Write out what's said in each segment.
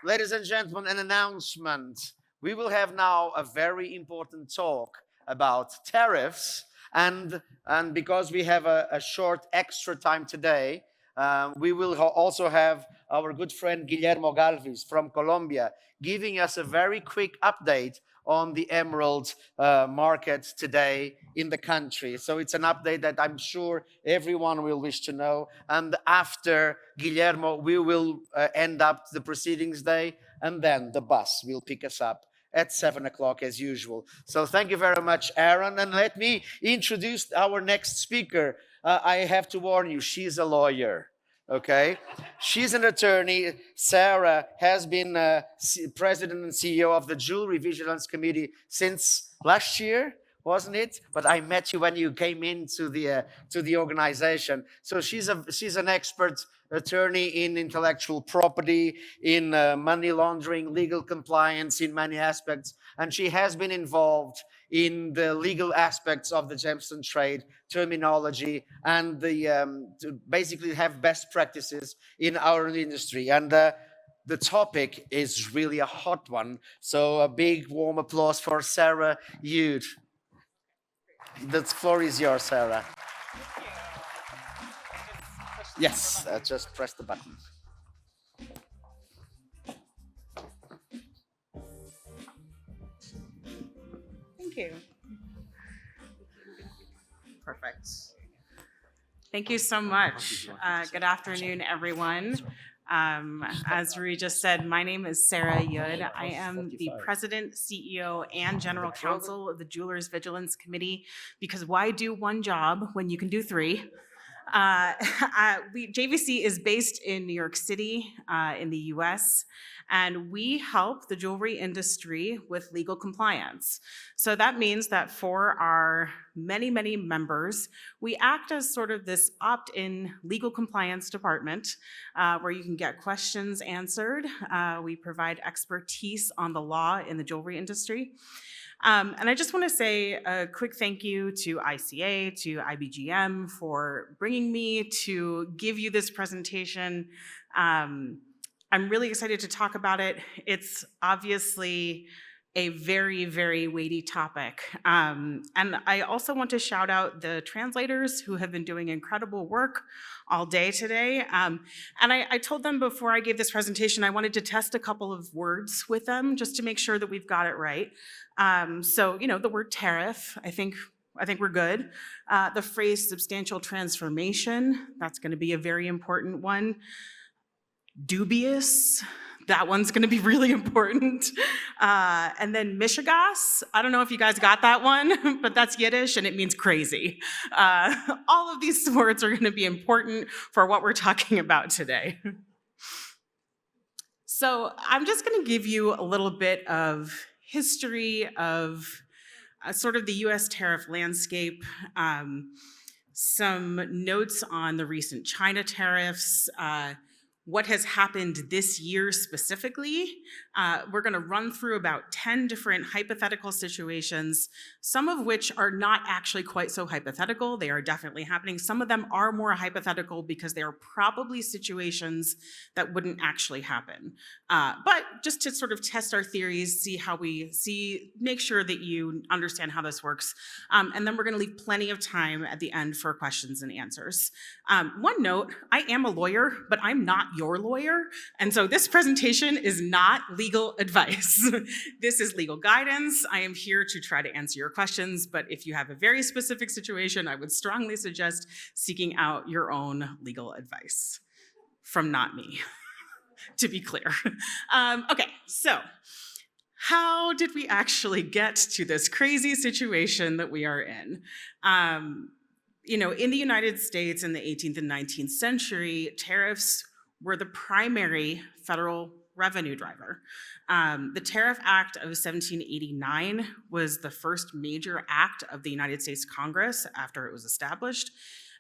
Ladies and gentlemen, an announcement. We will have now a very important talk about tariffs, and because we have a short extra time today, we will also have our good friend Guillermo Galvis from Colombia giving us a very quick update on the emerald market today in the country. So it's an update that I'm sure everyone will wish to know. And after Guillermo, we will end up the proceedings day, and then the bus will pick us up at 7 o'clock as usual. So thank you very much, Aaron. And let me introduce our next speaker. I have to warn you, she's a lawyer. Okay, she's an attorney. Sara has been president and CEO of the Jewelry Vigilance Committee since last year, wasn't it? But I met you when you came into the organization. So she's an expert attorney in intellectual property, in money laundering, legal compliance in many aspects, and she has been involved in the legal aspects of the gemstone trade, terminology, and to basically have best practices in our industry. And the topic is really a hot one. So a big warm applause for Sara Yood. The floor is yours, Sara. Yes, just press the button. Thank you. Perfect. Thank you so much. Good afternoon, everyone. As Rui just said, my name is Sara Yood. I am the president, CEO, and general counsel of the Jewelers Vigilance Committee, because why do one job when you can do three? JVC is based in New York City in the US, and we help the jewelry industry with legal compliance. So that means that for our many, many members, we act as sort of this opt-in legal compliance department where you can get questions answered. We provide expertise on the law in the jewelry industry. And I just want to say a quick thank you to ICA, to IBGM for bringing me to give you this presentation. I'm really excited to talk about it. It's obviously a very, very weighty topic. And I also want to shout out the translators who have been doing incredible work all day today. And I told them before I gave this presentation, I wanted to test a couple of words with them just to make sure that we've got it right. So, the word tariff, I think we're good. The phrase substantial transformation, that's going to be a very important one. Dubious, that one's going to be really important. And then mishigas, I don't know if you guys got that one, but that's Yiddish and it means crazy. All of these words are going to be important for what we're talking about today. So I'm just going to give you a little bit of history of sort of the US tariff landscape, some notes on the recent China tariffs, what has happened this year specifically. We're going to run through about 10 different hypothetical situations, some of which are not actually quite so hypothetical. They are definitely happening. Some of them are more hypothetical because they are probably situations that wouldn't actually happen. But just to sort of test our theories, make sure that you understand how this works. And then we're going to leave plenty of time at the end for questions and answers. One note, I am a lawyer, but I'm not your lawyer. And so this presentation is not legal advice. This is legal guidance. I am here to try to answer your questions, but if you have a very specific situation, I would strongly suggest seeking out your own legal advice from not me, to be clear. Okay, so how did we actually get to this crazy situation that we are in? In the United States in the 18th and 19th century, tariffs were the primary federal revenue driver. The Tariff Act of 1789 was the first major act of the United States Congress after it was established.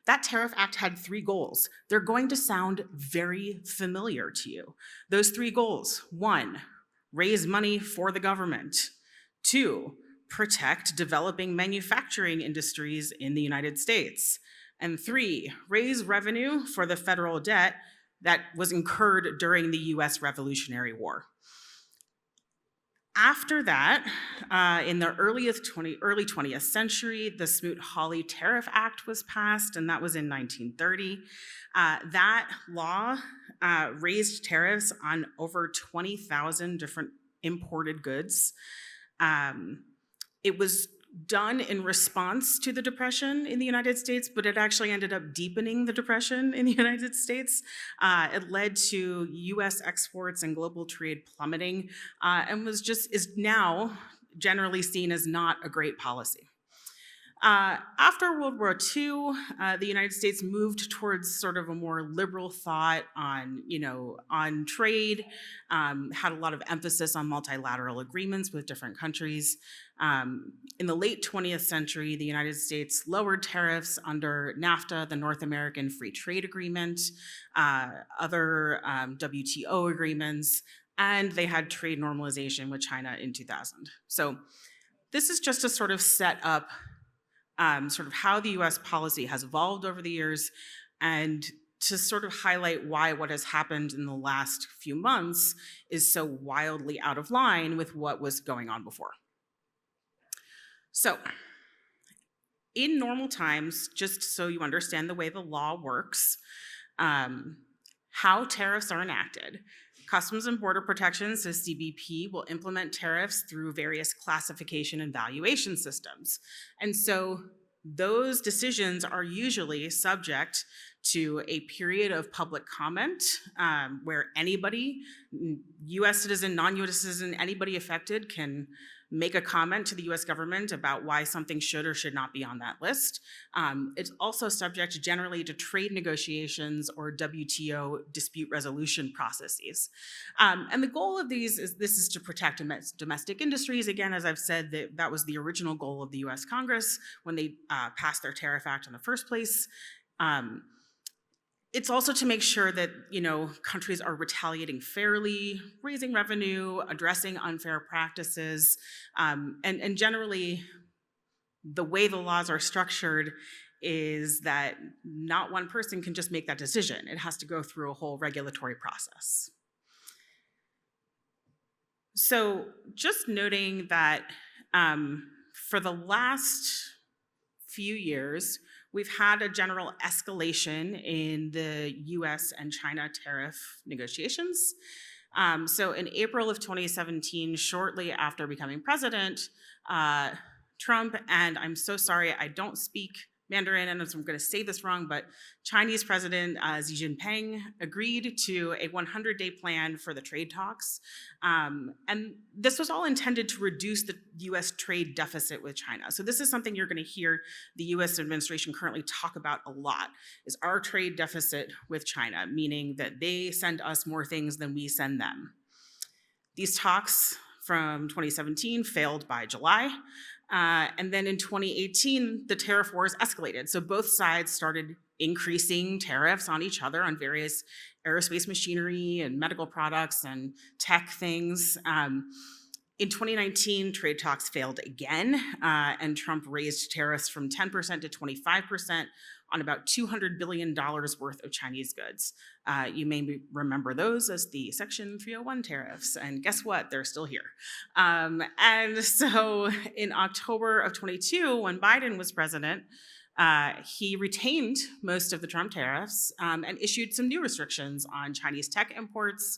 That Tariff Act had 3 goals. They're going to sound very familiar to you. Those 3 goals: 1, raise money for the government; 2, protect developing manufacturing industries in the United States; and 3, raise revenue for the federal debt that was incurred during the US Revolutionary War. After that, in the early 20th century, the Smoot-Hawley Tariff Act was passed, and that was in 1930. That law raised tariffs on over 20,000 different imported goods. It was done in response to the Depression in the United States, but it actually ended up deepening the Depression in the United States. It led to US exports and global trade plummeting, and is now generally seen as not a great policy. After World War II, the United States moved towards sort of a more liberal thought on trade, had a lot of emphasis on multilateral agreements with different countries. In the late 20th century, the United States lowered tariffs under NAFTA, the North American Free Trade Agreement, other WTO agreements, and they had trade normalization with China in 2000. So this is just to sort of set up sort of how the US policy has evolved over the years, and to sort of highlight why what has happened in the last few months is so wildly out of line with what was going on before. So, in normal times, just so you understand the way the law works, how tariffs are enacted. Customs and Border Protection, so CBP, will implement tariffs through various classification and valuation systems. And so those decisions are usually subject to a period of public comment where anybody, US citizen, non-US citizen, anybody affected can make a comment to the US government about why something should or should not be on that list. It's also subject generally to trade negotiations or WTO dispute resolution processes. And the goal of these is to protect domestic industries. Again, as I've said, that was the original goal of the US Congress when they passed their Tariff Act in the first place. It's also to make sure that countries are retaliating fairly, raising revenue, addressing unfair practices, and generally the way the laws are structured is that not one person can just make that decision. It has to go through a whole regulatory process. So just noting that for the last few years, we've had a general escalation in the US and China tariff negotiations. So in April of 2017, shortly after becoming president, Trump, and I'm so sorry, I don't speak Mandarin, and I'm going to say this wrong, but Chinese President Xi Jinping agreed to a 100-day plan for the trade talks. And this was all intended to reduce the US trade deficit with China. So this is something you're going to hear the US administration currently talk about a lot, is our trade deficit with China, meaning that they send us more things than we send them. These talks from 2017 failed by July. And then in 2018, the tariff wars escalated. So both sides started increasing tariffs on each other on various aerospace machinery and medical products and tech things. In 2019, trade talks failed again, and Trump raised tariffs from 10% to 25% on about $200 billion worth of Chinese goods. You may remember those as the Section 301 tariffs, and guess what? They're still here. And so in October of 22, when Biden was president, he retained most of the Trump tariffs and issued some new restrictions on Chinese tech imports.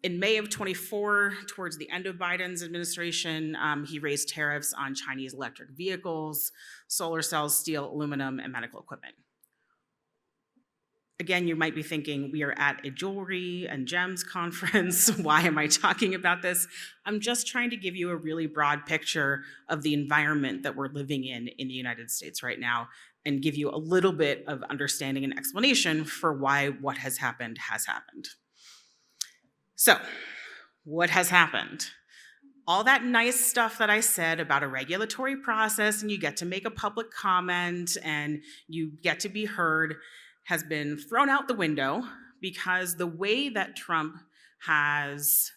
In May of 24, towards the end of Biden's administration, he raised tariffs on Chinese electric vehicles, solar cells, steel, aluminum, and medical equipment. Again, you might be thinking, we are at a jewelry and gems conference. Why am I talking about this? I'm just trying to give you a really broad picture of the environment that we're living in the United States right now, and give you a little bit of understanding and explanation for why what has happened has happened. So, what has happened? All that nice stuff that I said about a regulatory process, and you get to make a public comment and you get to be heard, has been thrown out the window because the way that Trump has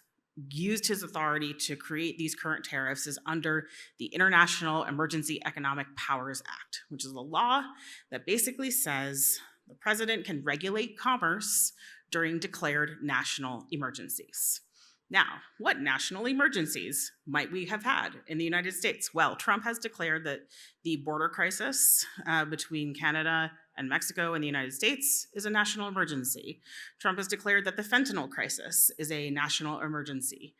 used his authority to create these current tariffs is under the International Emergency Economic Powers Act, which is a law that basically says The president can regulate commerce during declared national emergencies. Now, what national emergencies might we have had in the United States? Well, Trump has declared that the border crisis between Canada and Mexico and the United States is a national emergency. Trump has declared that the fentanyl crisis is a national emergency.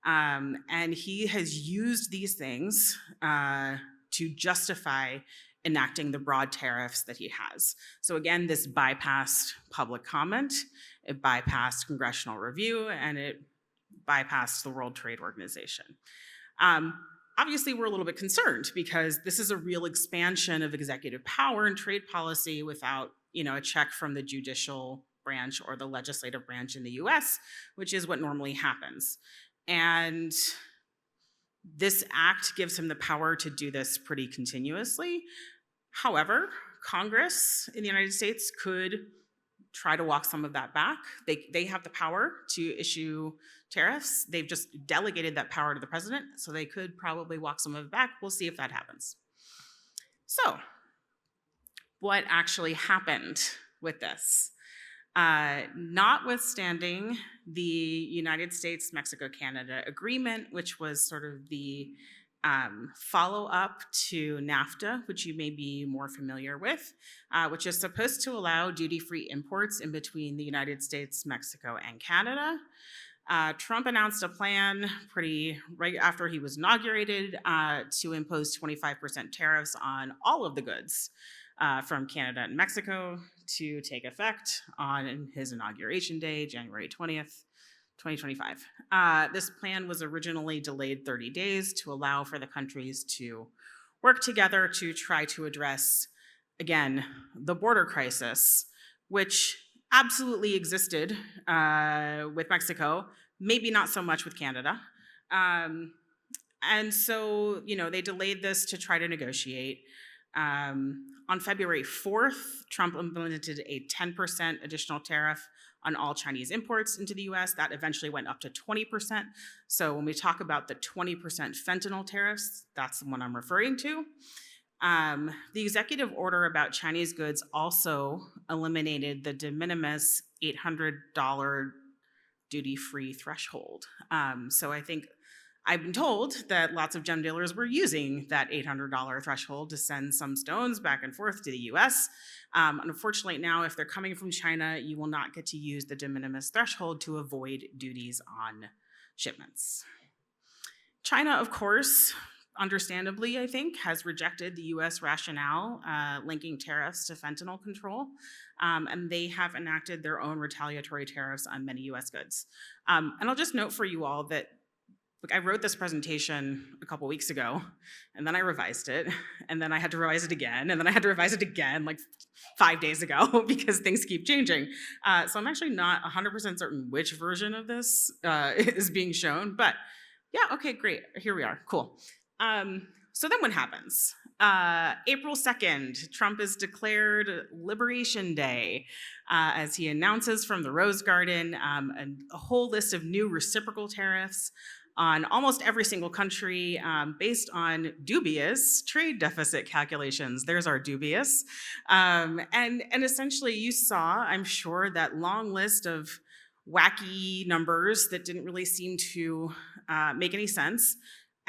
And he has used these things to justify enacting the broad tariffs that he has. So again, this bypassed public comment, it bypassed congressional review, and it bypassed the World Trade Organization. Obviously, we're a little bit concerned because this is a real expansion of executive power and trade policy without, a check from the judicial branch or the legislative branch in the US, which is what normally happens. And this act gives him the power to do this pretty continuously. However, Congress in the United States could try to walk some of that back. They have the power to issue tariffs. They've just delegated that power to the president, so they could probably walk some of it back. We'll see if that happens. So, what actually happened with this? Notwithstanding the United States-Mexico-Canada agreement, which was sort of the follow-up to NAFTA, which you may be more familiar with, which is supposed to allow duty-free imports in between the United States, Mexico, and Canada. Trump announced a plan right after he was inaugurated to impose 25% tariffs on all of the goods from Canada and Mexico to take effect on his inauguration day, January 20th, 2025. This plan was originally delayed 30 days to allow for the countries to work together to try to address, again, the border crisis, which absolutely existed with Mexico, maybe not so much with Canada. And so, they delayed this to try to negotiate. On February 4th, Trump implemented a 10% additional tariff on all Chinese imports into the US. That eventually went up to 20%. So when we talk about the 20% fentanyl tariffs, that's the one I'm referring to. The executive order about Chinese goods also eliminated the de minimis $800 duty-free threshold. So I've been told that lots of gem dealers were using that $800 threshold to send some stones back and forth to the US. Unfortunately, now, if they're coming from China, you will not get to use the de minimis threshold to avoid duties on shipments. China, of course, understandably, I think, has rejected the US rationale linking tariffs to fentanyl control, and they have enacted their own retaliatory tariffs on many US goods. And I'll just note for you all that I wrote this presentation a couple weeks ago, and then I revised it, and then I had to revise it again, and then I had to revise it again like 5 days ago because things keep changing. So I'm actually not 100% certain which version of this is being shown, but yeah, okay, great. Here we are. Cool. So then what happens? April 2nd, Trump is declared Liberation Day as he announces from the Rose Garden a whole list of new reciprocal tariffs on almost every single country based on dubious trade deficit calculations. There's our dubious. And essentially you saw, I'm sure, that long list of wacky numbers that didn't really seem to make any sense.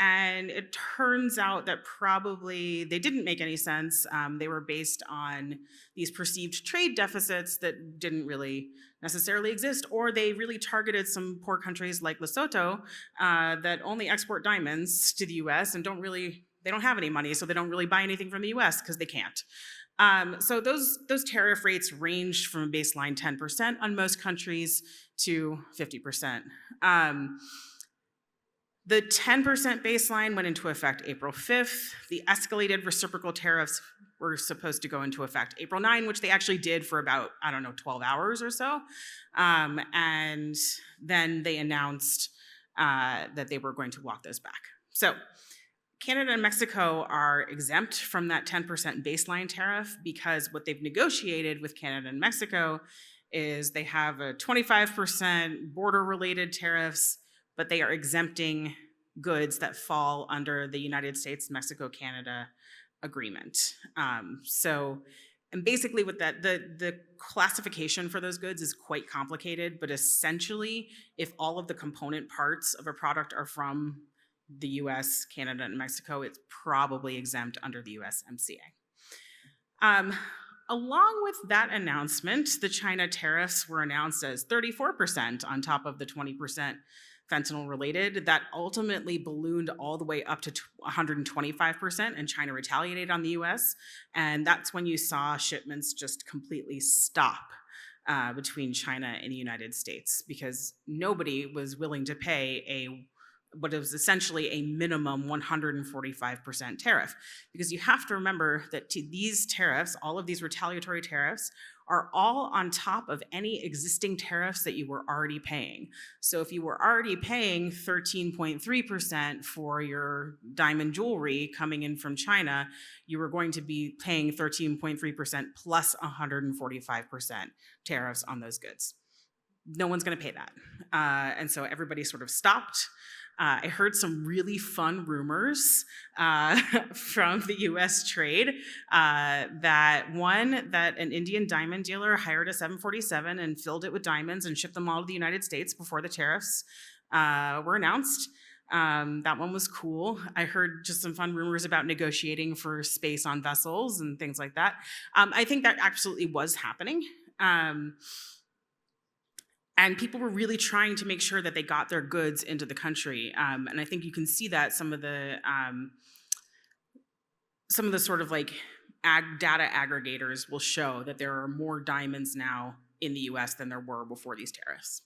And it turns out that probably they didn't make any sense. They were based on these perceived trade deficits that didn't really necessarily exist, or they really targeted some poor countries like Lesotho that only export diamonds to the US and they don't have any money, so they don't really buy anything from the US because they can't. So those tariff rates ranged from a baseline 10% on most countries to 50%. The 10% baseline went into effect April 5th. The escalated reciprocal tariffs were supposed to go into effect April 9, which they actually did for about, 12 hours or so. And then they announced that they were going to walk those back. So Canada and Mexico are exempt from that 10% baseline tariff because what they've negotiated with Canada and Mexico is they have a 25% border-related tariffs, but they are exempting goods that fall under the United States, Mexico, Canada agreement. So And basically with that, the classification for those goods is quite complicated, but essentially, if all of the component parts of a product are from the US, Canada, and Mexico, it's probably exempt under the USMCA. Along with that announcement, the China tariffs were announced as 34% on top of the 20% fentanyl related. That ultimately ballooned all the way up to 125%, and China retaliated on the US. And that's when you saw shipments just completely stop between China and the United States, because nobody was willing to pay what was essentially a minimum 145% tariff. Because you have to remember that these tariffs, all of these retaliatory tariffs, are all on top of any existing tariffs that you were already paying. So if you were already paying 13.3% for your diamond jewelry coming in from China, you were going to be paying 13.3% plus 145% tariffs on those goods. No one's going to pay that. And so everybody sort of stopped. I heard some really fun rumors from the US trade that an Indian diamond dealer hired a 747 and filled it with diamonds and shipped them all to the United States before the tariffs were announced. That one was cool. I heard just some fun rumors about negotiating for space on vessels and things like that. I think that absolutely was happening. And people were really trying to make sure that they got their goods into the country. And I think you can see that some of the sort of like data aggregators will show that there are more diamonds now in the US than there were before these tariffs.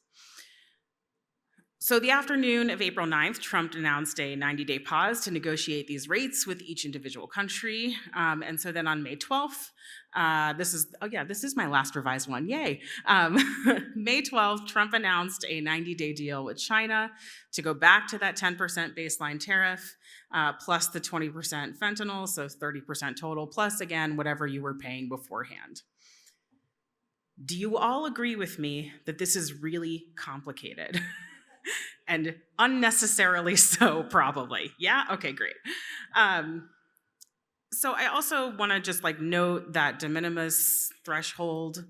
So the afternoon of April 9th, Trump announced a 90-day pause to negotiate these rates with each individual country. And so then on May 12th, this is my last revised one, yay. May 12th, Trump announced a 90-day deal with China to go back to that 10% baseline tariff, plus the 20% fentanyl, so 30% total, plus again, whatever you were paying beforehand. Do you all agree with me that this is really complicated? And unnecessarily so, probably. Yeah? Okay, great. So I also want to just note that de minimis threshold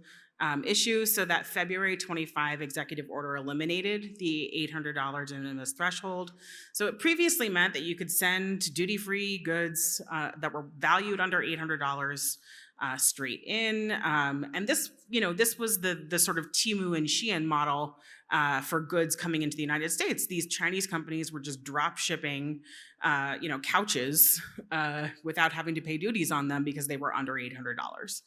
issue. So that February 25 executive order eliminated the $800 de minimis threshold. So it previously meant that you could send duty-free goods that were valued under $800 straight in. And this was the sort of Temu and Shein model for goods coming into the United States. These Chinese companies were just drop shipping, couches without having to pay duties on them because they were under $800.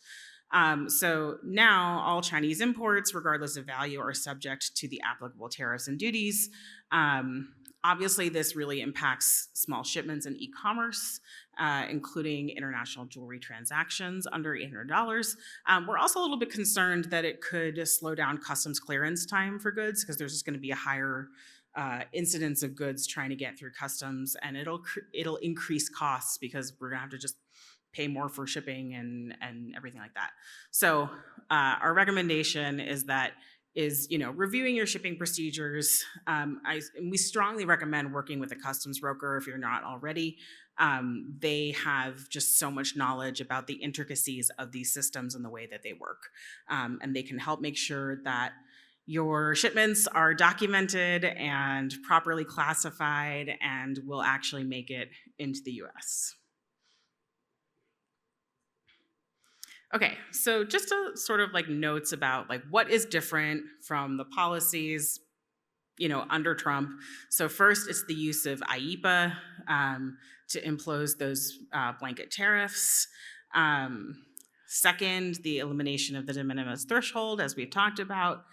So now all Chinese imports, regardless of value, are subject to the applicable tariffs and duties. Obviously, this really impacts small shipments and e-commerce, including international jewelry transactions under $800. We're also a little bit concerned that it could slow down customs clearance time for goods, because there's just going to be a higher incidence of goods trying to get through customs, and it'll increase costs because we're going to have to just pay more for shipping and everything like that. So our recommendation is reviewing your shipping procedures. We strongly recommend working with a customs broker if you're not already. They have just so much knowledge about the intricacies of these systems and the way that they work. And they can help make sure that your shipments are documented and properly classified and will actually make it into the US. Okay, so just a sort of notes about what is different from the policies, under Trump. So first, it's the use of IEPA to impose those blanket tariffs. Second, the elimination of the de minimis threshold, as we've talked about.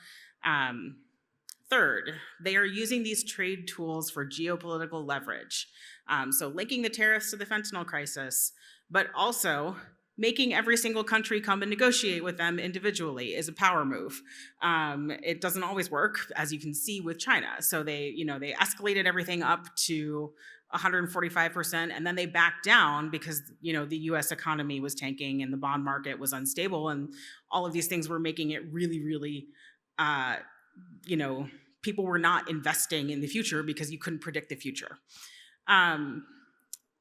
Third, they are using these trade tools for geopolitical leverage. So linking the tariffs to the fentanyl crisis, but also making every single country come and negotiate with them individually is a power move. It doesn't always work, as you can see with China. So they escalated everything up to 145%, and then they backed down because the U.S. economy was tanking and the bond market was unstable, and all of these things were making it really, really, people were not investing in the future because you couldn't predict the future.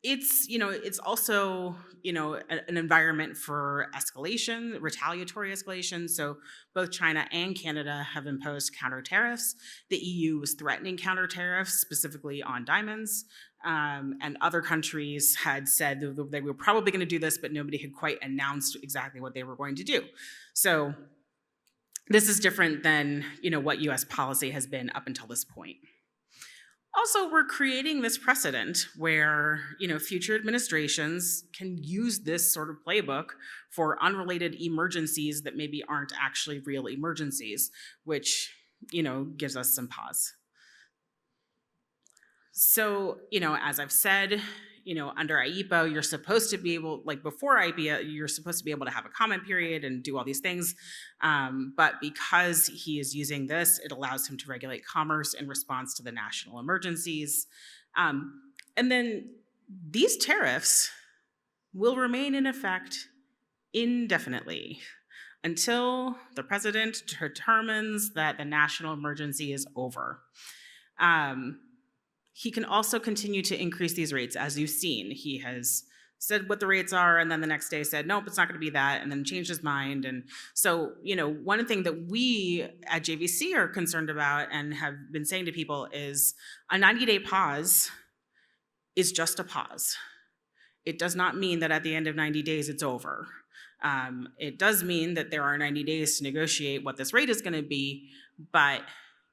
it's also, an environment for escalation, retaliatory escalation. So both China and Canada have imposed counter tariffs. The EU was threatening counter tariffs, specifically on diamonds. And other countries had said that they were probably going to do this, but nobody had quite announced exactly what they were going to do. So this is different than, what US policy has been up until this point. Also, we're creating this precedent where, future administrations can use this sort of playbook for unrelated emergencies that maybe aren't actually real emergencies, which, gives us some pause. So, as I've said, under IEPA, you're supposed to be able, like before IEPA, you're supposed to be able to have a comment period and do all these things. But because he is using this, it allows him to regulate commerce in response to the national emergencies. And then these tariffs will remain in effect indefinitely until the president determines that the national emergency is over. He can also continue to increase these rates, as you've seen. He has said what the rates are, and then the next day said, nope, it's not going to be that, and then changed his mind. And so, one thing that we at JVC are concerned about and have been saying to people is a 90-day pause is just a pause. It does not mean that at the end of 90 days it's over. It does mean that there are 90 days to negotiate what this rate is going to be, but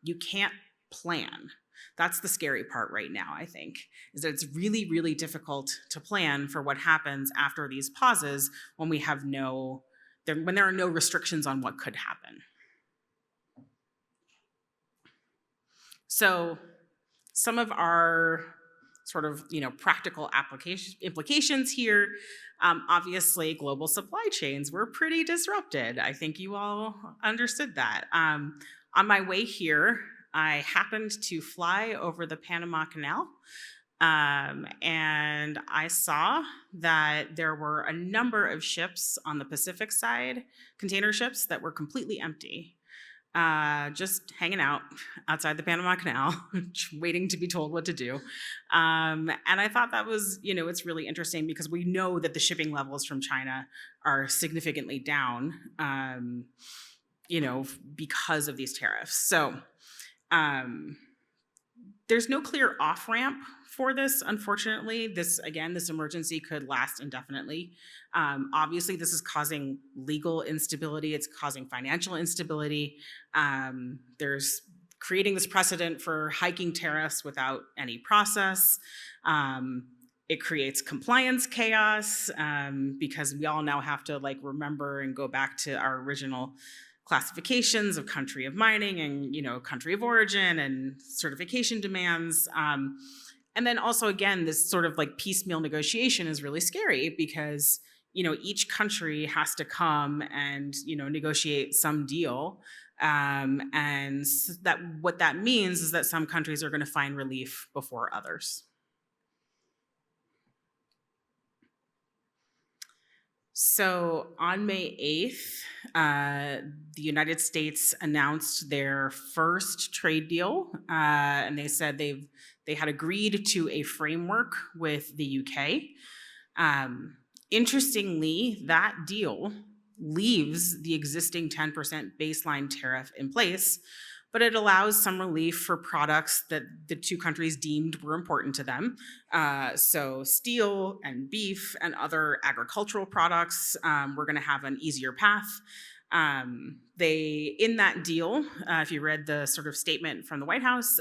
you can't plan. That's the scary part right now, I think, is that it's really, really difficult to plan for what happens after these pauses when we have when there are no restrictions on what could happen. So some of our sort of, practical implications here, obviously global supply chains were pretty disrupted. I think you all understood that. On my way here, I happened to fly over the Panama Canal, and I saw that there were a number of ships on the Pacific side, container ships that were completely empty, just hanging out outside the Panama Canal, waiting to be told what to do. And I thought that was, it's really interesting because we know that the shipping levels from China are significantly down, because of these tariffs. So there's no clear off-ramp for this, unfortunately. This emergency could last indefinitely. Obviously, this is causing legal instability. It's causing financial instability. There's creating this precedent for hiking tariffs without any process. It creates compliance chaos because we all now have to remember and go back to our original classifications of country of mining and country of origin and certification demands. And then also, again, this sort of piecemeal negotiation is really scary because each country has to come and negotiate some deal. And that what that means is that some countries are going to find relief before others. So on May 8th, the United States announced their first trade deal, and they said they had agreed to a framework with the UK. Interestingly, that deal leaves the existing 10% baseline tariff in place, but it allows some relief for products that the two countries deemed were important to them. So steel and beef and other agricultural products were going to have an easier path. In that deal, if you read the sort of statement from the White House,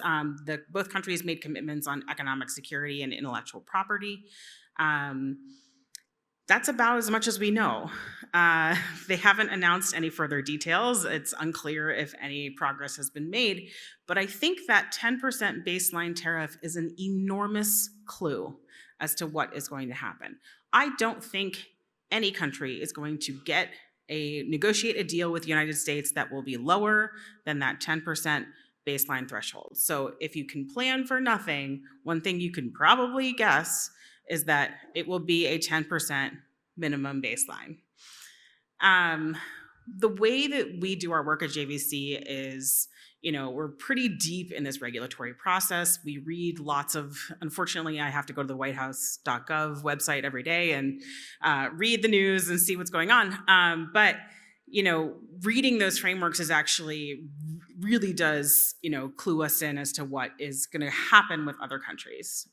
both countries made commitments on economic security and intellectual property. That's about as much as we know. They haven't announced any further details. It's unclear if any progress has been made, but I think that 10% baseline tariff is an enormous clue as to what is going to happen. I don't think any country is going to negotiate a deal with the United States that will be lower than that 10% baseline threshold. So if you can plan for nothing, one thing you can probably guess is that it will be a 10% minimum baseline. The way that we do our work at JVC is, we're pretty deep in this regulatory process. We read lots of, unfortunately, I have to go to the whitehouse.gov website every day and read the news and see what's going on. But reading those frameworks is actually really does, clue us in as to what is going to happen with other countries.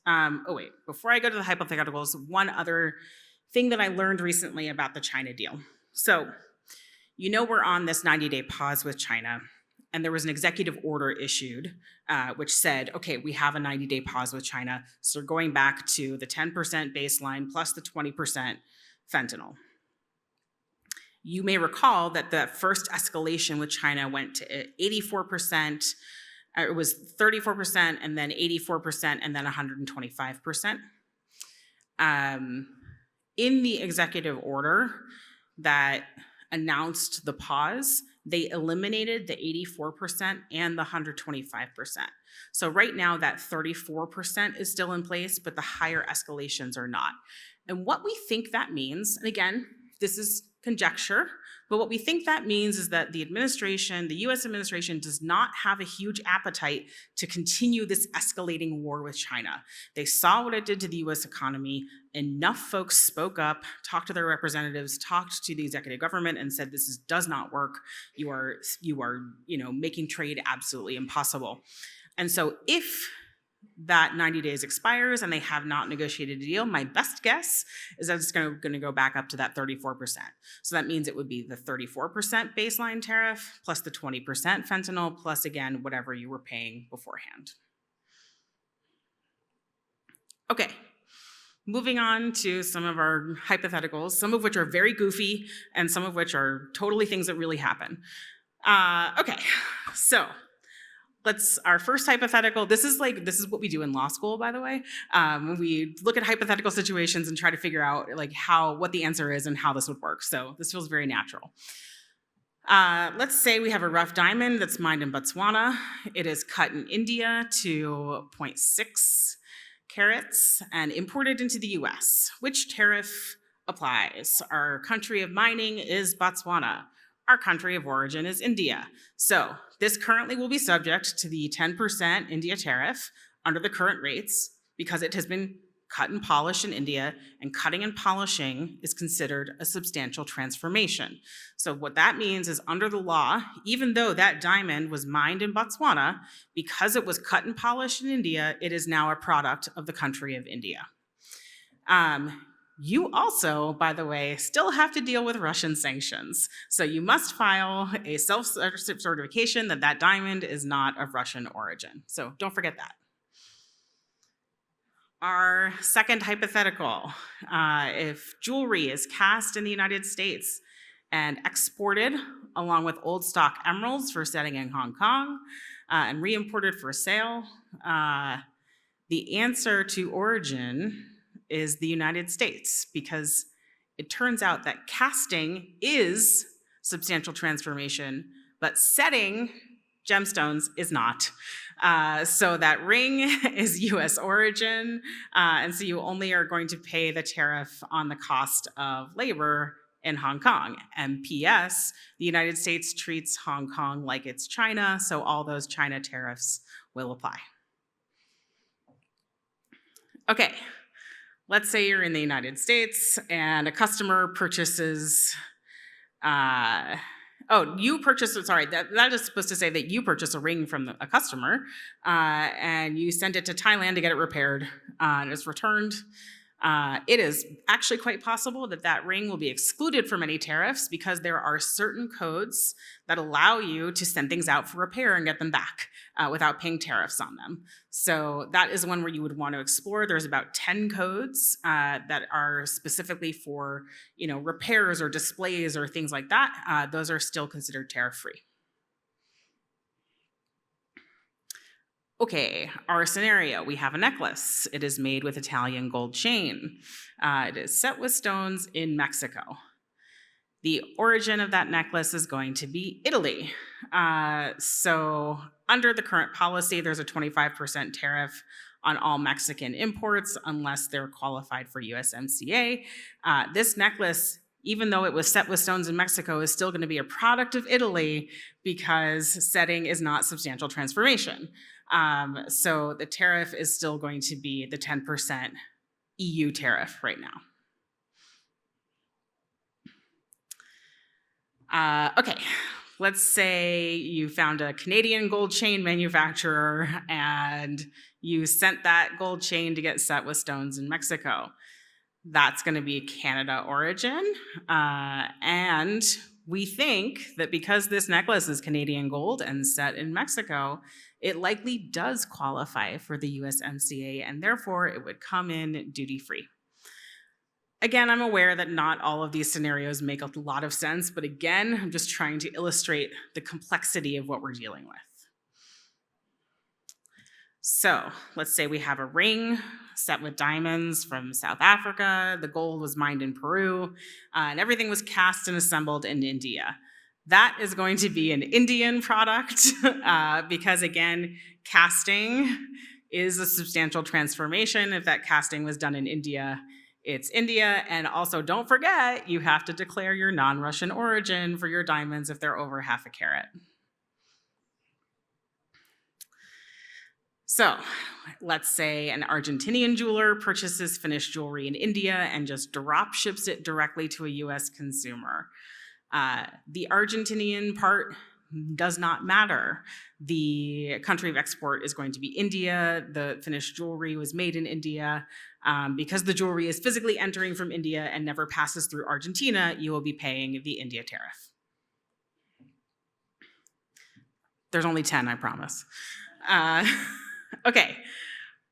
Before I go to the hypotheticals, one other thing that I learned recently about the China deal. So, we're on this 90-day pause with China, and there was an executive order issued which said, okay, we have a 90-day pause with China, so we're going back to the 10% baseline plus the 20% fentanyl. You may recall that the first escalation with China went to 84%, it was 34%, and then 84%, and then 125%. In the executive order that announced the pause, they eliminated the 84% and the 125%. So right now that 34% is still in place, but the higher escalations are not. And what we think that means, and again, this is conjecture, but what we think that means is that the US administration does not have a huge appetite to continue this escalating war with China. They saw what it did to the US economy. Enough folks spoke up, talked to their representatives, talked to the executive government and said, this does not work. You are making trade absolutely impossible. And so if that 90 days expires and they have not negotiated a deal, my best guess is that it's going to go back up to that 34%. So that means it would be the 34% baseline tariff plus the 20% fentanyl plus, again, whatever you were paying beforehand. Okay, moving on to some of our hypotheticals, some of which are very goofy and some of which are totally things that really happen. Okay, so our first hypothetical, this is what we do in law school, by the way. We look at hypothetical situations and try to figure out what the answer is and how this would work. So this feels very natural. Let's say we have a rough diamond that's mined in Botswana. It is cut in India to 0.6 carats and imported into the US. Which tariff applies? Our country of mining is Botswana. Our country of origin is India. So this currently will be subject to the 10% India tariff under the current rates because it has been cut and polished in India, and cutting and polishing is considered a substantial transformation. So what that means is under the law, even though that diamond was mined in Botswana, because it was cut and polished in India, it is now a product of the country of India. You also, by the way, still have to deal with Russian sanctions. So you must file a self-certification that that diamond is not of Russian origin. So don't forget that. Our second hypothetical, if jewelry is cast in the United States and exported along with old stock emeralds for setting in Hong Kong and re-imported for sale, the answer to origin is the United States, because it turns out that casting is substantial transformation, but setting gemstones is not. So that ring is US origin, and so you only are going to pay the tariff on the cost of labor in Hong Kong. And P.S., the United States treats Hong Kong like it's China, so all those China tariffs will apply. Okay. Let's say you're in the United States and a customer purchases, that is supposed to say that you purchase a ring from a customer and you send it to Thailand to get it repaired and it's returned. It is actually quite possible that that ring will be excluded from any tariffs because there are certain codes that allow you to send things out for repair and get them back without paying tariffs on them. So that is one where you would want to explore. There's about 10 codes that are specifically for, repairs or displays or things like that. Those are still considered tariff-free. Okay, our scenario, we have a necklace. It is made with Italian gold chain. It is set with stones in Mexico. The origin of that necklace is going to be Italy. So under the current policy, there's a 25% tariff on all Mexican imports unless they're qualified for USMCA. This necklace even though it was set with stones in Mexico, is still going to be a product of Italy because setting is not substantial transformation. So the tariff is still going to be the 10% EU tariff right now. Okay, let's say you found a Canadian gold chain manufacturer and you sent that gold chain to get set with stones in Mexico. That's going to be Canada origin. And we think that because this necklace is Canadian gold and set in Mexico, it likely does qualify for the USMCA, and therefore it would come in duty-free. Again, I'm aware that not all of these scenarios make a lot of sense, but again, I'm just trying to illustrate the complexity of what we're dealing with. So let's say we have a ring set with diamonds from South Africa, the gold was mined in Peru, and everything was cast and assembled in India. That is going to be an Indian product because, again, casting is a substantial transformation. If that casting was done in India, it's India. And also, don't forget, you have to declare your non-Russian origin for your diamonds if they're over half a carat. So let's say an Argentinian jeweler purchases finished jewelry in India and just drop ships it directly to a US consumer. The Argentinian part does not matter. The country of export is going to be India. The finished jewelry was made in India. Because the jewelry is physically entering from India and never passes through Argentina, you will be paying the India tariff. There's only 10, I promise. Okay,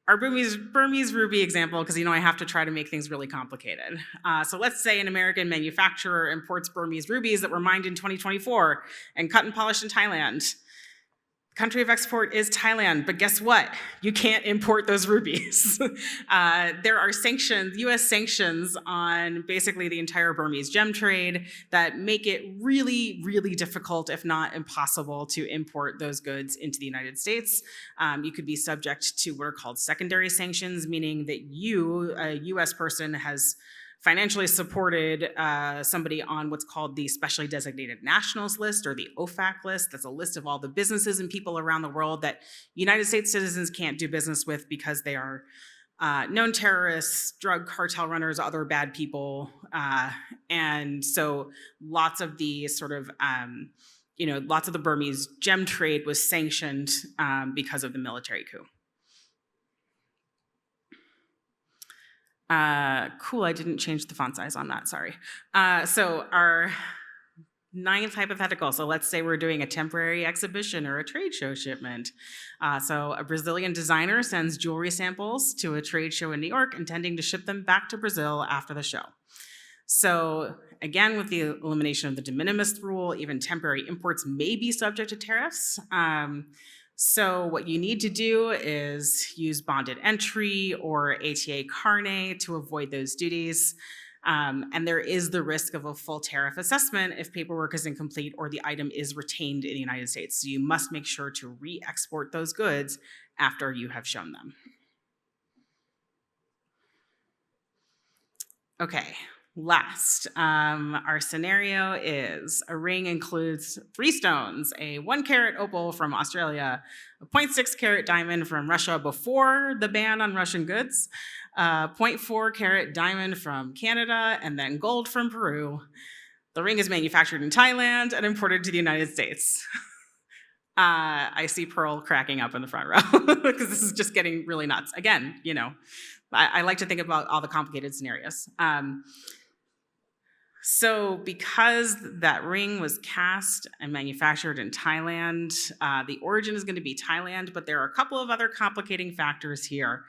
our Burmese ruby example, because I have to try to make things really complicated. So let's say an American manufacturer imports Burmese rubies that were mined in 2024 and cut and polished in Thailand. Country of export is Thailand, but guess what? You can't import those rubies. There are sanctions, US sanctions on basically the entire Burmese gem trade that make it really, really difficult, if not impossible, to import those goods into the United States. You could be subject to what are called secondary sanctions, meaning that you, a US person, has financially supported somebody on what's called the Specially Designated Nationals list, or the OFAC list. That's a list of all the businesses and people around the world that United States citizens can't do business with because they are known terrorists, drug cartel runners, other bad people. And so lots of the lots of the Burmese gem trade was sanctioned because of the military coup. Cool, I didn't change the font size on that, sorry. So our 9th hypothetical, so let's say we're doing a temporary exhibition or a trade show shipment. So a Brazilian designer sends jewelry samples to a trade show in New York, intending to ship them back to Brazil after the show. So again, with the elimination of the de minimis rule, even temporary imports may be subject to tariffs. So what you need to do is use bonded entry or ATA carnet to avoid those duties. And there is the risk of a full tariff assessment if paperwork is incomplete or the item is retained in the United States. So you must make sure to re-export those goods after you have shown them. Okay. Last, our scenario is a ring includes 3 stones, a 1 carat opal from Australia, a 0.6 carat diamond from Russia before the ban on Russian goods, a 0.4 carat diamond from Canada, and then gold from Peru. The ring is manufactured in Thailand and imported to the United States. I see Pearl cracking up in the front row because this is just getting really nuts. Again, I like to think about all the complicated scenarios. So because that ring was cast and manufactured in Thailand, the origin is going to be Thailand, but there are a couple of other complicating factors here.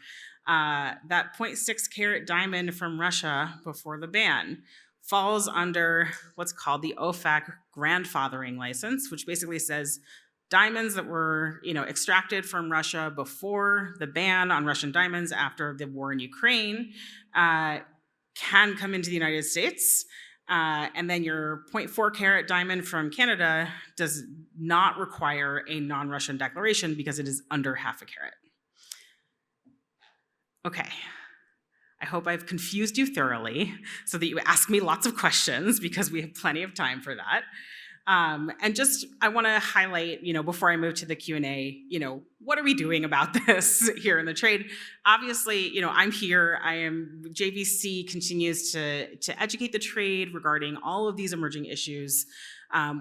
That 0.6 carat diamond from Russia before the ban falls under what's called the OFAC grandfathering license, which basically says diamonds that were extracted from Russia before the ban on Russian diamonds after the war in Ukraine can come into the United States. And then your 0.4 carat diamond from Canada does not require a non-Russian declaration because it is under half a carat. Okay, I hope I've confused you thoroughly so that you ask me lots of questions because we have plenty of time for that. And just, I want to highlight, before I move to the Q&A, what are we doing about this here in the trade? Obviously, I'm here. JVC continues to educate the trade regarding all of these emerging issues.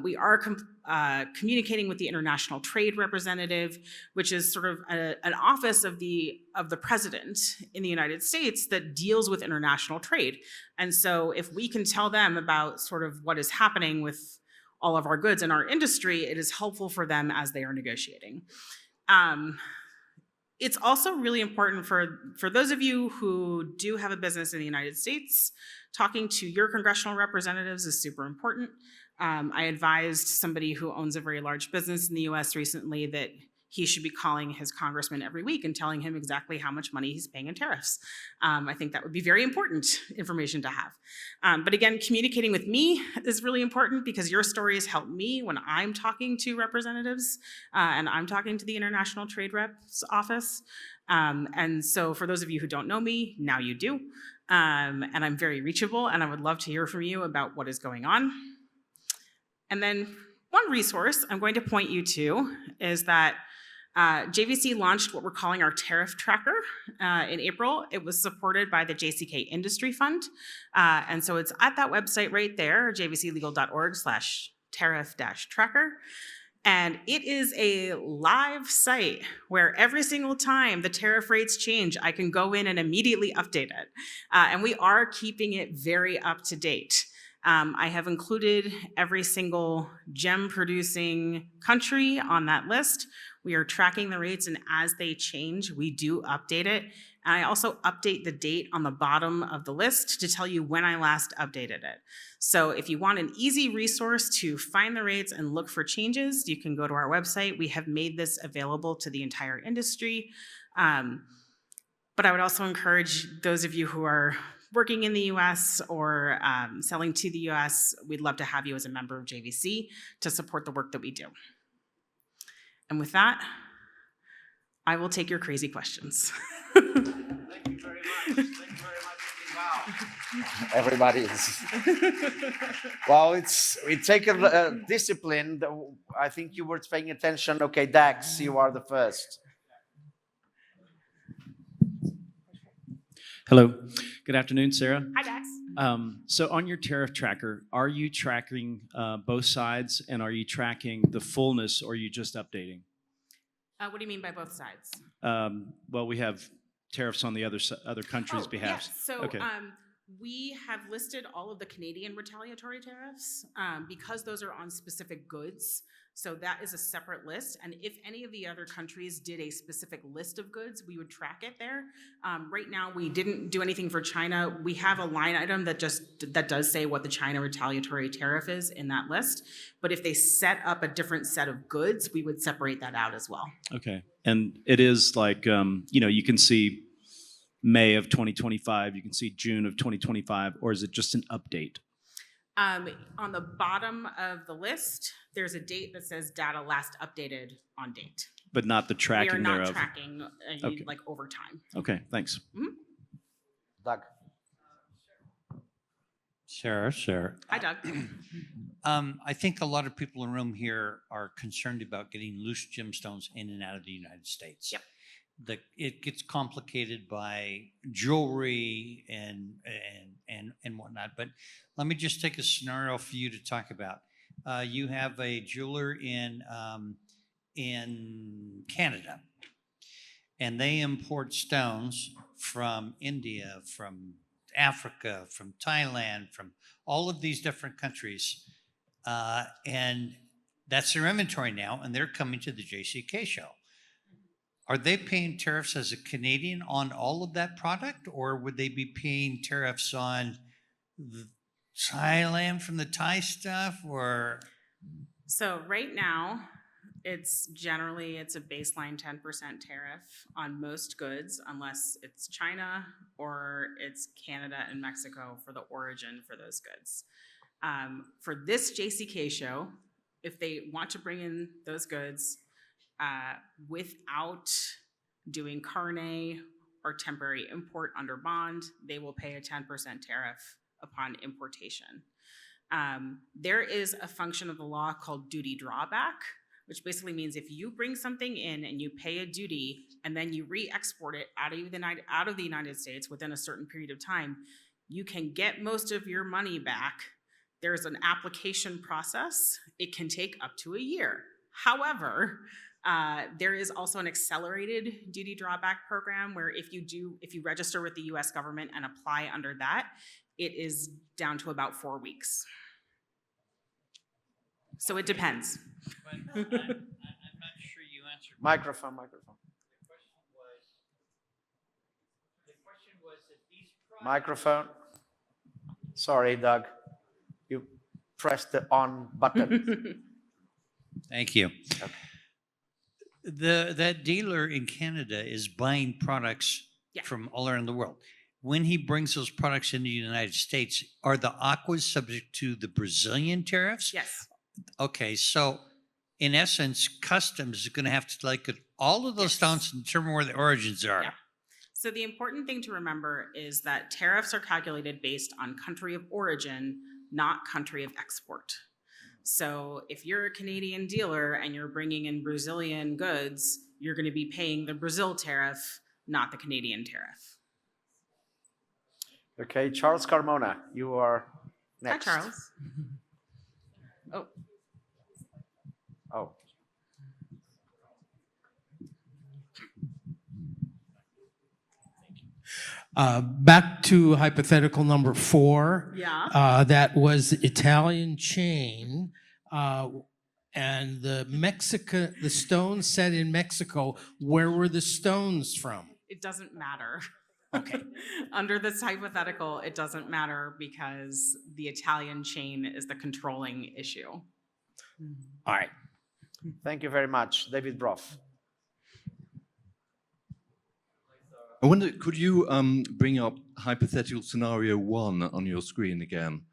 We are communicating with the International Trade Representative, which is sort of an office of the president in the United States that deals with international trade. And so if we can tell them about sort of what is happening with all of our goods in our industry, it is helpful for them as they are negotiating. It's also really important for those of you who do have a business in the United States, talking to your congressional representatives is super important. I advised somebody who owns a very large business in the US recently that he should be calling his congressman every week and telling him exactly how much money he's paying in tariffs. I think that would be very important information to have. But again, communicating with me is really important because your stories help me when I'm talking to representatives and I'm talking to the International Trade Rep's office. And so for those of you who don't know me, now you do. And I'm very reachable and I would love to hear from you about what is going on. And then one resource I'm going to point you to is that JVC launched what we're calling our tariff tracker in April. It was supported by the JCK Industry Fund. And so it's at that website right there, jvclegal.org/tariff-tracker. And it is a live site where every single time the tariff rates change, I can go in and immediately update it. And we are keeping it very up to date. I have included every single gem producing country on that list. We are tracking the rates, and as they change, we do update it. And I also update the date on the bottom of the list to tell you when I last updated it. So if you want an easy resource to find the rates and look for changes, you can go to our website. We have made this available to the entire industry. But I would also encourage those of you who are working in the US or selling to the US, we'd love to have you as a member of JVC to support the work that we do. And with that, I will take your crazy questions. Thank you very much. Thank you very much. Wow. Everybody is. Well, we take a discipline. I think you were paying attention. Okay, Dax, you are the first. Hello. Good afternoon, Sarah. Hi, Dax. So on your tariff tracker, are you tracking both sides, and are you tracking the fullness, or are you just updating? What do you mean by both sides? Well, we have tariffs on the other countries' behalf. Yes. So okay. We have listed all of the Canadian retaliatory tariffs because those are on specific goods. So that is a separate list. And if any of the other countries did a specific list of goods, we would track it there. Right now, we didn't do anything for China. We have a line item that does say what the China retaliatory tariff is in that list. But if they set up a different set of goods, we would separate that out as well. Okay. And it is like, you can see May of 2025, you can see June of 2025, or is it just an update? On the bottom of the list, there's a date that says data last updated on date. But not the tracking thereof. We are not thereof. tracking Okay. like over time. Okay, thanks. Mm-hmm. Doug. Sure. Hi, Doug. I think a lot of people in the room here are concerned about getting loose gemstones in and out of the United States. Yep. It gets complicated by jewelry and whatnot. But let me just take a scenario for you to talk about. You have a jeweler in Canada, and they import stones from India, from Africa, from Thailand, from all of these different countries, and that's their inventory now, and they're coming to the JCK show. Are they paying tariffs as a Canadian on all of that product, or would they be paying tariffs on the Thailand from the Thai stuff, or? So right now, it's a baseline 10% tariff on most goods, unless it's China or it's Canada and Mexico for the origin for those goods. For this JCK show, if they want to bring in those goods without doing carnet or temporary import under bond, they will pay a 10% tariff upon importation. There is a function of the law called duty drawback, which basically means if you bring something in and you pay a duty and then you re-export it out of the United States within a certain period of time, you can get most of your money back. There's an application process. It can take up to a year. However, there is also an accelerated duty drawback program where if you register with the US government and apply under that, it is down to about 4 weeks. So it depends. But I'm not sure you answered. Microphone. The question was that these products. Microphone. Sorry, Doug. You pressed the on button. Thank you. That dealer in Canada is buying products from all around the world. When he brings those products into the United States, are the aquas subject to the Brazilian tariffs? Yes. Okay, so in essence, customs is going to have to look at all of those stones and determine where the origins are. Yeah. So the important thing to remember is that tariffs are calculated based on country of origin, not country of export. So if you're a Canadian dealer and you're bringing in Brazilian goods, you're going to be paying the Brazil tariff, not the Canadian tariff. Okay, Charles Carmona, you are next. Hi, Charles. Oh. Oh. Back to hypothetical number 4. Yeah. That was Italian chain, and the stones set in Mexico. Where were the stones from? It doesn't matter. Okay. Under this hypothetical, it doesn't matter because the Italian chain is the controlling issue. All right. Thank you very much. David Broff. I wonder, could you bring up hypothetical scenario 1 on your screen again,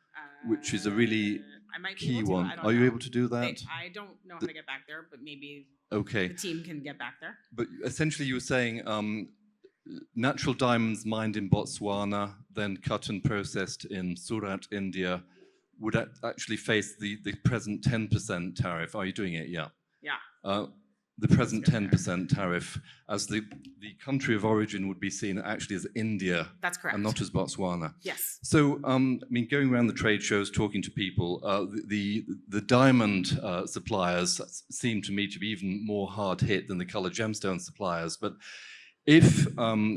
which is a really I might be key able to, one? I don't Are you know. able to do that? I don't know how to get back there, but maybe Okay. the team can get back there. But essentially you were saying natural diamonds mined in Botswana, then cut and processed in Surat, India, would actually face the present 10% tariff. Are you doing it? Yeah. Yeah. The present 10% tariff, as the country of origin would be seen actually as India. That's correct. And not as Botswana. Yes. So, I mean, going around the trade shows, talking to people, the diamond suppliers seem to me to be even more hard hit than the colored gemstone suppliers. But if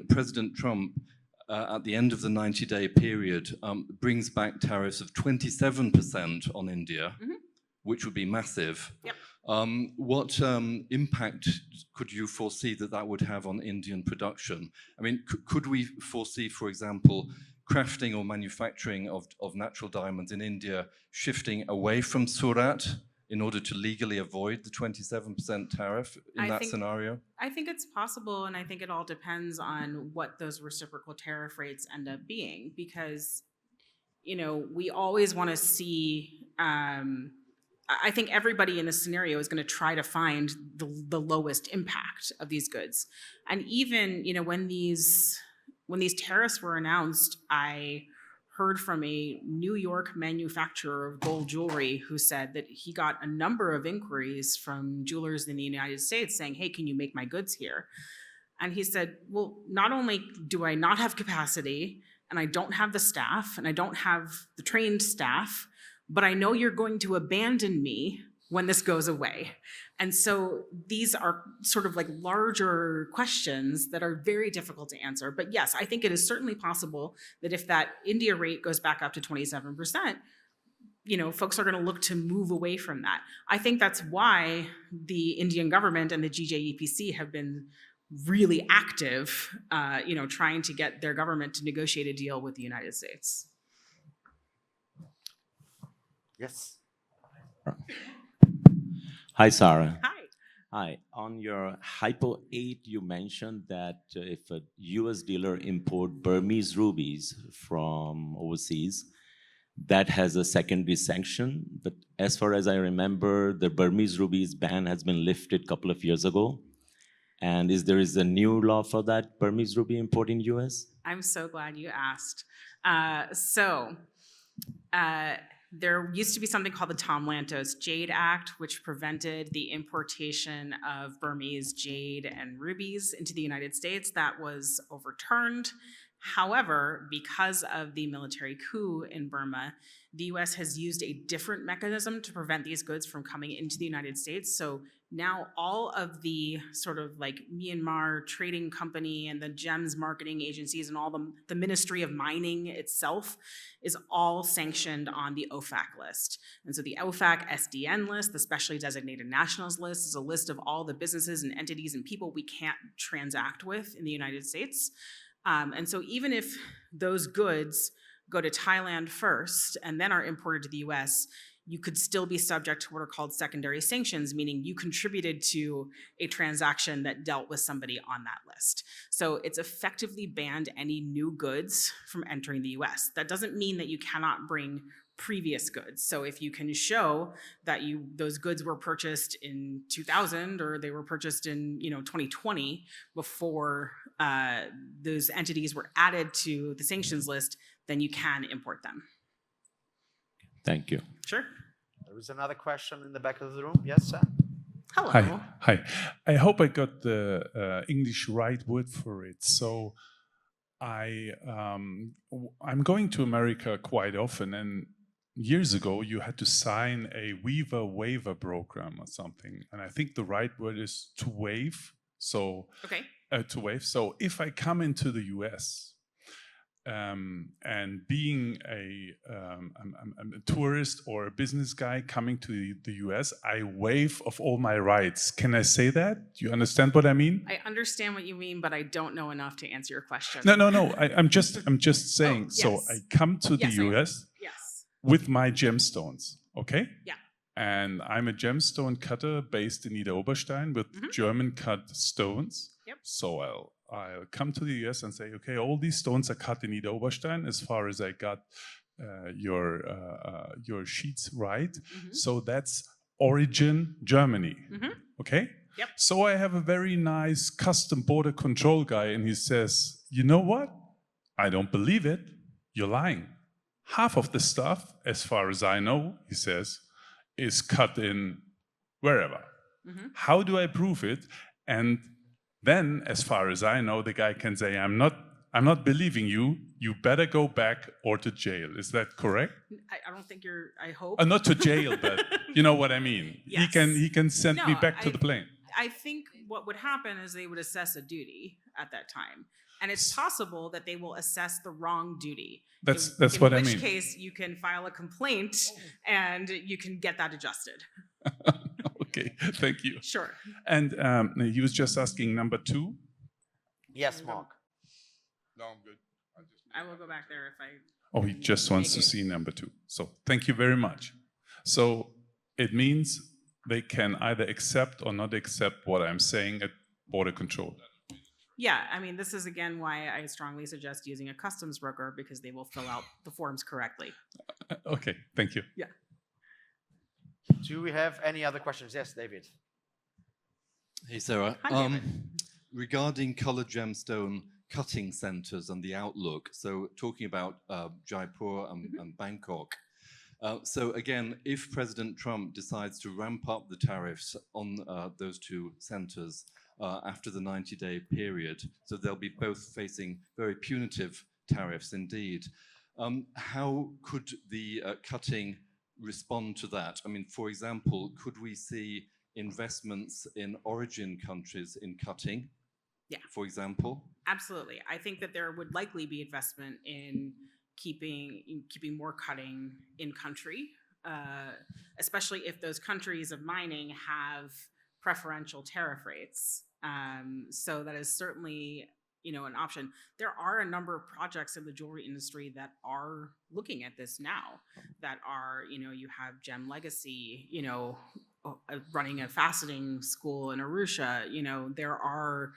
President Trump, at the end of the 90-day period, brings back tariffs of 27% on India, which would be massive, Yep. what impact could you foresee that would have on Indian production? I mean, could we foresee, for example, crafting or manufacturing of natural diamonds in India shifting away from Surat in order to legally avoid the 27% tariff in that scenario? I think it's possible, and I think it all depends on what those reciprocal tariff rates end up being, because, you know, we always want to see, I think everybody in this scenario is going to try to find the lowest impact of these goods. And even, you know, when these tariffs were announced, I heard from a New York manufacturer of gold jewelry who said that he got a number of inquiries from jewelers in the United States saying, hey, can you make my goods here? And he said, well, not only do I not have capacity, and I don't have the staff, and I don't have the trained staff, but I know you're going to abandon me when this goes away. And so these are sort of like larger questions that are very difficult to answer. But yes, I think it is certainly possible that if that India rate goes back up to 27%, you know, folks are going to look to move away from that. I think that's why the Indian government and the GJEPC have been really active, you know, trying to get their government to negotiate a deal with the United States. Yes. Hi, Sara. Hi. Hi. On your Hypo 8, you mentioned that if a US dealer import Burmese rubies from overseas, that has a secondary sanction. But as far as I remember, the Burmese rubies ban has been lifted a couple of years ago. And is a new law for that Burmese ruby import in US? I'm so glad you asked. There used to be something called the Tom Lantos Jade Act, which prevented the importation of Burmese jade and rubies into the United States. That was overturned. However, because of the military coup in Burma, the US has used a different mechanism to prevent these goods from coming into the United States. So now all of the sort of like Myanmar Trading Company and the GEMS marketing agencies and all the Ministry of Mining itself is all sanctioned on the OFAC list. And so the OFAC SDN list, the Specially Designated Nationals list, is a list of all the businesses and entities and people we can't transact with in the United States. And so even if those goods go to Thailand first and then are imported to the US, you could still be subject to what are called secondary sanctions, meaning you contributed to a transaction that dealt with somebody on that list. So it's effectively banned any new goods from entering the US. That doesn't mean that you cannot bring previous goods. So if you can show that those goods were purchased in 2000 or they were purchased in 2020 before those entities were added to the sanctions list, then you can import them. Thank you. Sure. There is another question in the back of the room. Yes, sir. Hello. Hi. I hope I got the English right word for it. So I'm going to America quite often, and years ago you had to sign a Weaver waiver program or something, and I think the right word is to waive. So Okay. to waive. So if I come into the US. And being I'm a tourist or a business guy coming to the US, I waive of all my rights. Can I say that? Do you understand what I mean? I understand what you mean, but I don't know enough to answer your question. No. I'm just saying. Oh, So yes. I come to the Yes, I US Yes. with my gemstones, okay? Yeah. And I'm a gemstone cutter based in Niederoberstein with German cut stones. Yep. So I'll come to the US and say, okay, all these stones are cut in Niederoberstein as far as I got your sheets right. So that's origin Germany, okay? Yep. So I have a very nice custom border control guy and he says, you know what? I don't believe it. You're lying. Half of the stuff, as far as I know, he says, is cut in wherever. How do I prove it? And then, as far as I know, the guy can say, I'm not believing you. You better go back or to jail. Is that correct? I don't think I hope. Not to jail, but you know what I mean. Yes. He can send me No, back to the plane. I think what would happen is they would assess a duty at that time. And it's possible that they will assess the wrong duty. That's what I mean. In which case, you can file a complaint and you can get that adjusted. Okay, thank you. Sure. And he was just asking number 2. Yes, Mark. No, I'm good. I will go back there if I... Oh, he just wants to see number 2. So thank you very much. So it means they can either accept or not accept what I'm saying at border control. Yeah, I mean, this is again why I strongly suggest using a customs broker because they will fill out the forms correctly. Okay, thank you. Yeah. Do we have any other questions? Yes, David. Hey, Sarah. Hi, David. Regarding colored gemstone cutting centers and the outlook, so talking about Jaipur and Bangkok. So again, if President Trump decides to ramp up the tariffs on those 2 centers after the 90-day period, so they'll be both facing very punitive tariffs indeed, how could the cutting respond to that? I mean, for example, could we see investments in origin countries in cutting? Yeah. For example? Absolutely. I think that there would likely be investment in keeping more cutting in country, especially if those countries of mining have preferential tariff rates. So that is certainly an option. There are a number of projects in the jewelry industry that are looking at this now. That are you have Gem Legacy, running a faceting school in Arusha. There are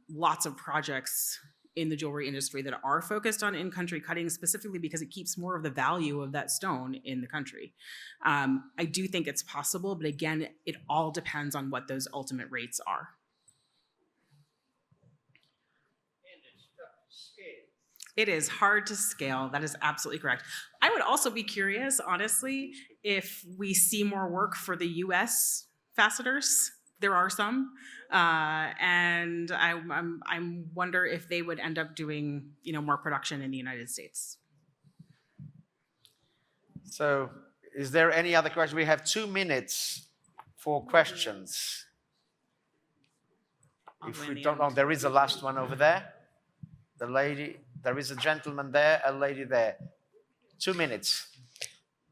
lots of projects in the jewelry industry that are focused on in-country cutting specifically because it keeps more of the value of that stone in the country. I do think it's possible, but again, it all depends on what those ultimate rates are. It is hard to scale. That is absolutely correct. I would also be curious, honestly, if we see more work for the U.S. fasteners. There are some, and I wonder if they would end up doing, more production in the United States. So, is there any other question? We have 2 minutes for questions. If we don't know, there is a last one over there. The lady, there is a gentleman there, a lady there. 2 minutes.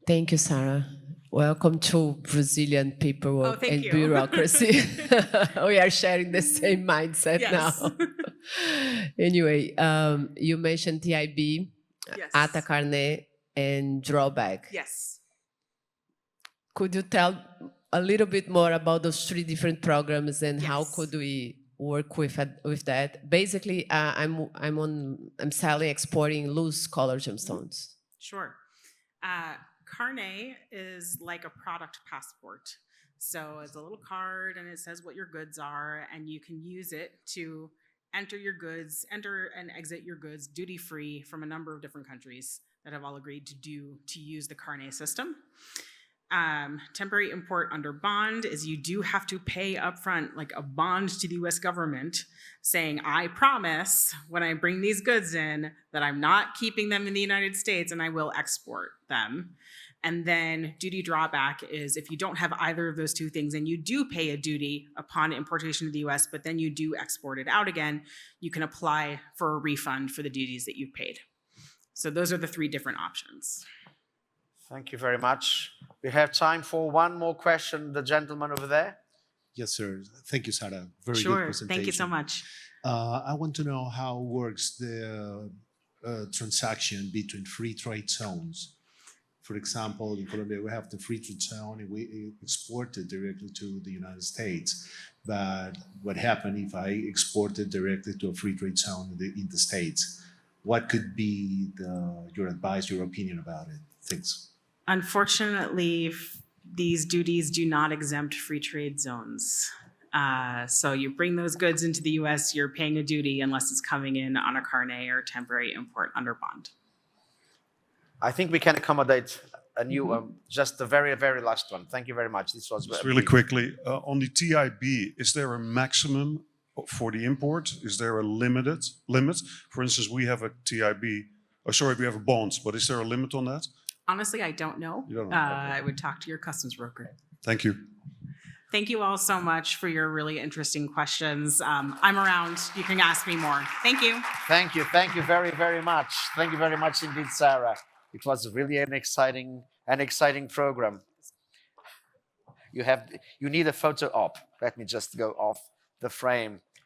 Thank you, Sara. Welcome to Brazilian paperwork thank and you. bureaucracy. We are sharing the same mindset Yes. now. Anyway, you mentioned TIB, Yes. Ata Carnet, and drawback. Yes. Could you tell a little bit more about those 3 different programs and how Yes. could we work with that? Basically, I'm selling, exporting loose color gemstones. Sure. Carnet is like a product passport. So it's a little card and it says what your goods are, and you can use it to enter and exit your goods duty-free from a number of different countries that have all agreed to use the Carnet system. Temporary import under bond is you do have to pay upfront, like a bond to the US government saying, I promise when I bring these goods in that I'm not keeping them in the United States and I will export them. And then duty drawback is if you don't have either of those 2 things and you do pay a duty upon importation to the US, but then you do export it out again, you can apply for a refund for the duties that you've paid. So those are the 3 different options. Thank you very much. We have time for one more question. The gentleman over there. Yes, sir. Thank you, Sara. Very good Sure. presentation. Thank you so much. I want to know how works the transaction between free trade zones. For example, in Colombia, we have the free trade zone and we export it directly to the United States. But what happens if I export it directly to a free trade zone in the States? What could be your advice, your opinion about it? Thanks. Unfortunately, these duties do not exempt free trade zones. So you bring those goods into the US, you're paying a duty unless it's coming in on a Carnet or temporary import under bond. I think we can accommodate a new, just the very, very last one. Thank you very much. This was Just really quickly, on the TIB, is there a maximum for the import? Is there a limit? For instance, we have a TIB, we have a bond, but is there a limit on that? Honestly, I don't know. You don't know. I would talk to your customs broker. Thank you. Thank you all so much for your really interesting questions. I'm around. You can ask me more. Thank you. Thank you. Thank you very, very much. Thank you very much indeed, Sara. It was really an exciting program. You need a photo op. Let me just go off the frame.